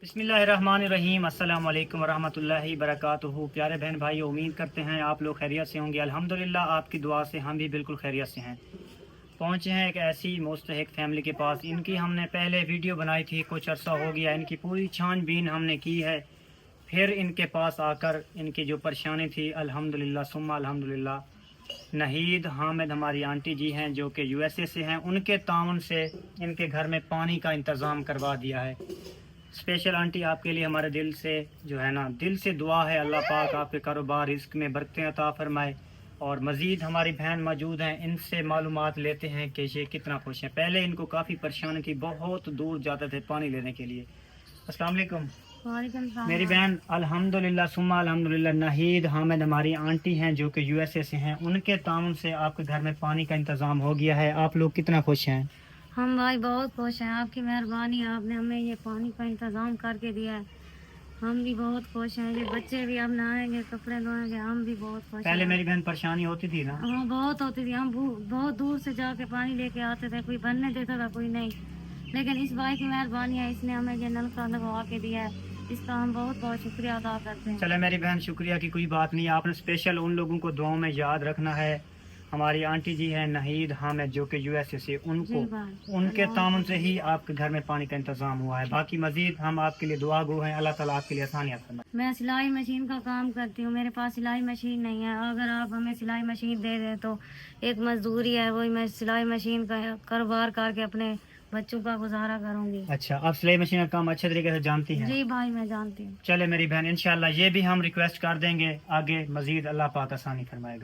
बिस्मिल्लाहिर्रहमानिर्रहीम अस्सलाम वालेकुम रहमतुल्लाहि बरकातुहू। प्यारे बहन भाई, उम्मीद करते हैं आप लोग खैरियत से होंगे। अल्हम्दुलिल्लाह आपकी दुआ से हम भी बिल्कुल खैरियत से हैं। पहुँचे हैं एक ऐसी मुस्तहिक फैमिली के पास। इनकी हमने पहले वीडियो बनाई थी, कुछ अर्सा हो गया, इनकी पूरी छानबीन हमने की है। फिर इनके पास आकर इनकी जो परेशानी थी, अल्हम्दुलिल्लाह सुम्मा अल्हम्दुलिल्लाह नहीद हामिद हमारी आंटी जी हैं जो कि USA से हैं, उनके ताउन से इनके घर में पानी का इंतज़ाम करवा दिया है। स्पेशल आंटी आपके लिए हमारे दिल से जो है ना, दिल से दुआ है अल्लाह पाक आपके कारोबार रिस्क में बरकतें अता फरमाए। और मज़ीद हमारी बहन मौजूद हैं, इनसे मालूमात लेते हैं कि ये कितना खुश हैं। पहले इनको काफ़ी परेशानी थी, बहुत दूर जाते थे पानी लेने के लिए। अस्सलाम वालेकुम। मेरी बहन अल्हम्दुलिल्लाह सुम्मा अल्हम्दुलिल्लाह नहीद हामिद हमारी आंटी हैं जो कि USA से हैं, उनके ताउन से आपके घर में पानी का इंतज़ाम हो गया है। आप लोग कितना खुश हैं? हम भाई बहुत खुश हैं, आपकी मेहरबानी, आपने हमें ये पानी का इंतज़ाम करके दिया है। हम भी बहुत खुश हैं। ये बच्चे भी अब नहाएंगे, कपड़े धोएंगे, हम भी बहुत खुश हैं। पहले मेरी बहन परेशानी होती थी ना? हाँ बहुत होती थी। हम बहुत दूर से जाके पानी लेके आते थे, कोई भरने देता था कोई नहीं। लेकिन इस भाई की मेहरबानी है, इसने हमें ये नलका लगवा के दिया है, इसका हम बहुत बहुत शुक्रिया अदा करते हैं। चले मेरी बहन, शुक्रिया की कोई बात नहीं। आपने स्पेशल उन लोगों को दुआओं में याद रखना है। हमारी आंटी जी हैं नहीद हामिद जो कि USA से, उनको उनके तामन से ही आपके घर में पानी का इंतजाम हुआ है। बाकी मजीद हम आपके लिए दुआ गो हैं, अल्लाह ताला आपके लिए आसानियाँ फरमाए। मैं सिलाई मशीन का काम करती हूँ, मेरे पास सिलाई मशीन नहीं है। अगर आप हमें सिलाई मशीन दे दें तो एक मजदूरी है, वही मैं सिलाई मशीन का कारोबार करके अपने बच्चों का गुजारा करूंगी। अच्छा, आप सिलाई मशीन का काम अच्छे तरीके से जानती हैं? जी भाई मैं जानती हूँ। चले मेरी बहन, इंशाल्लाह ये भी हम रिक्वेस्ट कर देंगे, आगे मजीद अल्लाह पाक आसानी फरमाएगा।